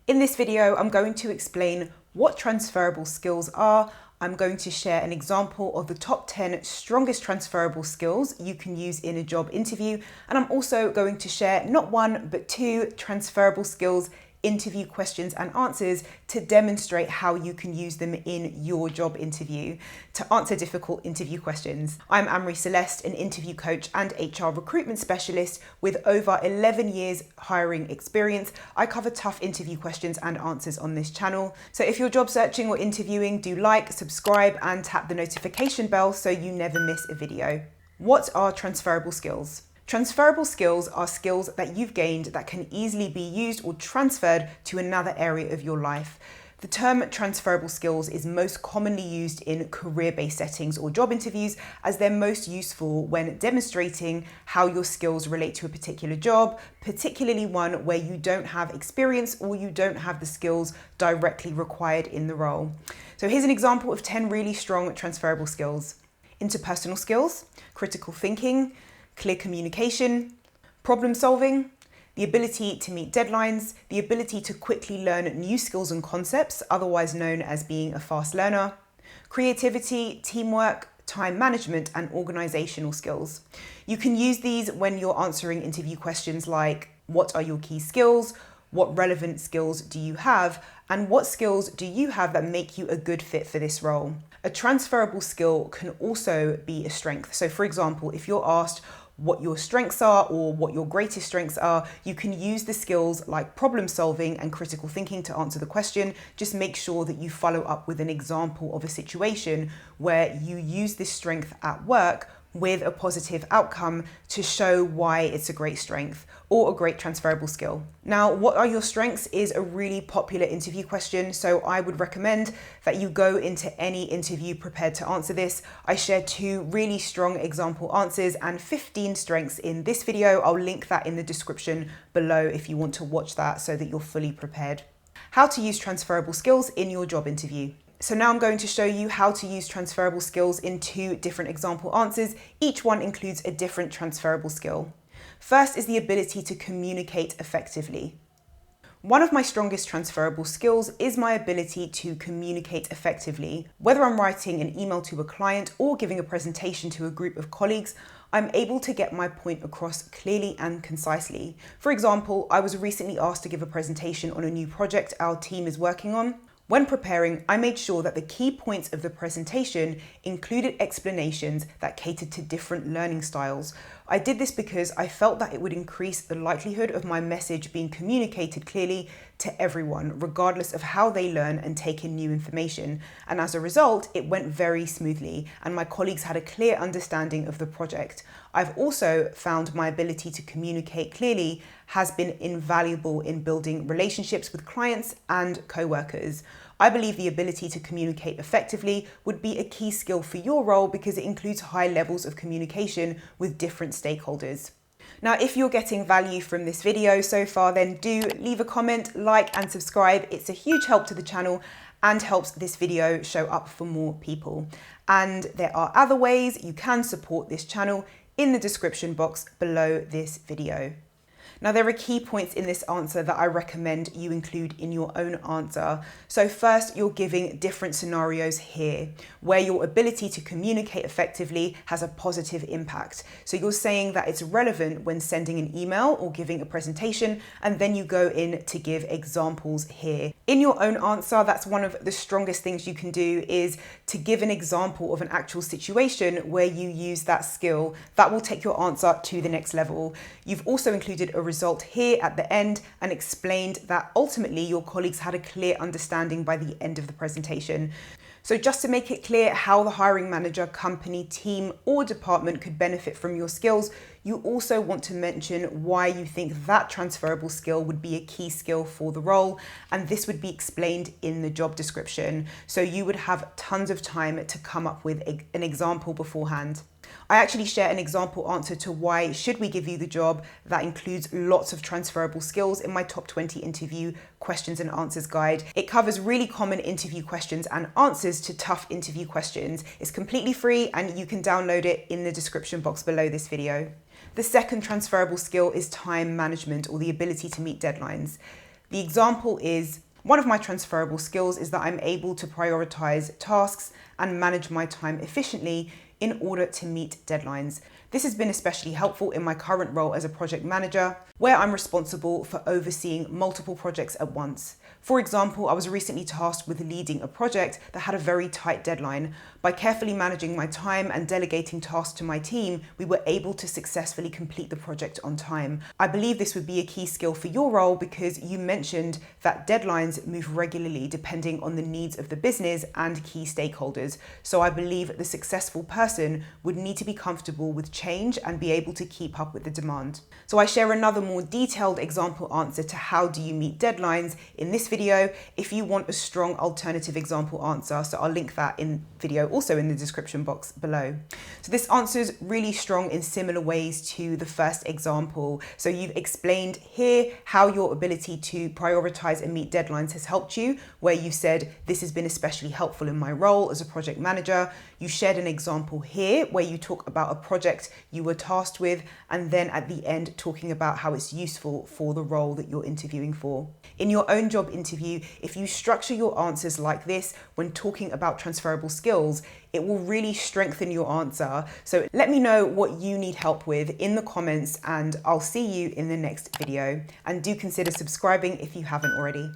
In this video, I'm going to explain what transferable skills are. I'm going to share an example of the top 10 strongest transferable skills you can use in a job interview. And I'm also going to share not one, but two transferable skills interview questions and answers to demonstrate how you can use them in your job interview to answer difficult interview questions. I'm Amri Celeste, an interview coach and HR recruitment specialist with over 11 years hiring experience. I cover tough interview questions and answers on this channel. So if you're job searching or interviewing, do like, subscribe, and tap the notification bell so you never miss a video. What are transferable skills? Transferable skills are skills that you've gained that can easily be used or transferred to another area of your life. The term transferable skills is most commonly used in career-based settings or job interviews, as they're most useful when demonstrating how your skills relate to a particular job, particularly one where you don't have experience or you don't have the skills directly required in the role. So here's an example of 10 really strong transferable skills. Interpersonal skills, critical thinking, clear communication, problem solving, the ability to meet deadlines, the ability to quickly learn new skills and concepts, otherwise known as being a fast learner, creativity, teamwork, time management, and organizational skills. You can use these when you're answering interview questions like, what are your key skills? What relevant skills do you have? And what skills do you have that make you a good fit for this role? A transferable skill can also be a strength. So for example, if you're asked what your strengths are or what your greatest strengths are, you can use the skills like problem solving and critical thinking to answer the question. Just make sure that you follow up with an example of a situation where you use this strength at work with a positive outcome to show why it's a great strength or a great transferable skill. Now, what are your strengths is a really popular interview question, so I would recommend that you go into any interview prepared to answer this. I share 2 really strong example answers and 15 strengths in this video. I'll link that in the description below if you want to watch that so that you're fully prepared. How to use transferable skills in your job interview. So now I'm going to show you how to use transferable skills in 2 different example answers. Each one includes a different transferable skill. First is the ability to communicate effectively. One of my strongest transferable skills is my ability to communicate effectively. Whether I'm writing an email to a client or giving a presentation to a group of colleagues, I'm able to get my point across clearly and concisely. For example, I was recently asked to give a presentation on a new project our team is working on. When preparing, I made sure that the key points of the presentation included explanations that catered to different learning styles. I did this because I felt that it would increase the likelihood of my message being communicated clearly to everyone, regardless of how they learn and take in new information. And as a result, it went very smoothly, and my colleagues had a clear understanding of the project. I've also found my ability to communicate clearly has been invaluable in building relationships with clients and co-workers. I believe the ability to communicate effectively would be a key skill for your role because it includes high levels of communication with different stakeholders. Now, if you're getting value from this video so far, then do leave a comment, like, and subscribe. It's a huge help to the channel and helps this video show up for more people. And there are other ways you can support this channel in the description box below this video. Now, there are key points in this answer that I recommend you include in your own answer. So first, you're giving different scenarios here where your ability to communicate effectively has a positive impact. So you're saying that it's relevant when sending an email or giving a presentation, and then you go in to give examples here. In your own answer, that's one of the strongest things you can do is to give an example of an actual situation where you use that skill. That will take your answer to the next level. You've also included a result here at the end and explained that ultimately your colleagues had a clear understanding by the end of the presentation. So just to make it clear how the hiring manager, company, team, or department could benefit from your skills, you also want to mention why you think that transferable skill would be a key skill for the role, and this would be explained in the job description. So you would have tons of time to come up with an example beforehand. I actually share an example answer to why should we give you the job that includes lots of transferable skills in my top 20 interview questions and answers guide. It covers really common interview questions and answers to tough interview questions. It's completely free and you can download it in the description box below this video. The second transferable skill is time management, or the ability to meet deadlines. The example is, one of my transferable skills is that I'm able to prioritize tasks and manage my time efficiently in order to meet deadlines. This has been especially helpful in my current role as a project manager, where I'm responsible for overseeing multiple projects at once. For example, I was recently tasked with leading a project that had a very tight deadline. By carefully managing my time and delegating tasks to my team, we were able to successfully complete the project on time. I believe this would be a key skill for your role because you mentioned that deadlines move regularly depending on the needs of the business and key stakeholders. So I believe the successful person would need to be comfortable with change and be able to keep up with the demand. So I share another more detailed example answer to how do you meet deadlines in this video if you want a strong alternative example answer. So I'll link that in video also in the description box below. So this answer is really strong in similar ways to the first example. So you've explained here how your ability to prioritize and meet deadlines has helped you, where you said this has been especially helpful in my role as a project manager. You shared an example here where you talk about a project you were tasked with, and then at the end talking about how it's useful for the role that you're interviewing for. In your own job interview, if you structure your answers like this when talking about transferable skills, it will really strengthen your answer. So let me know what you need help with in the comments, and I'll see you in the next video. And do consider subscribing if you haven't already.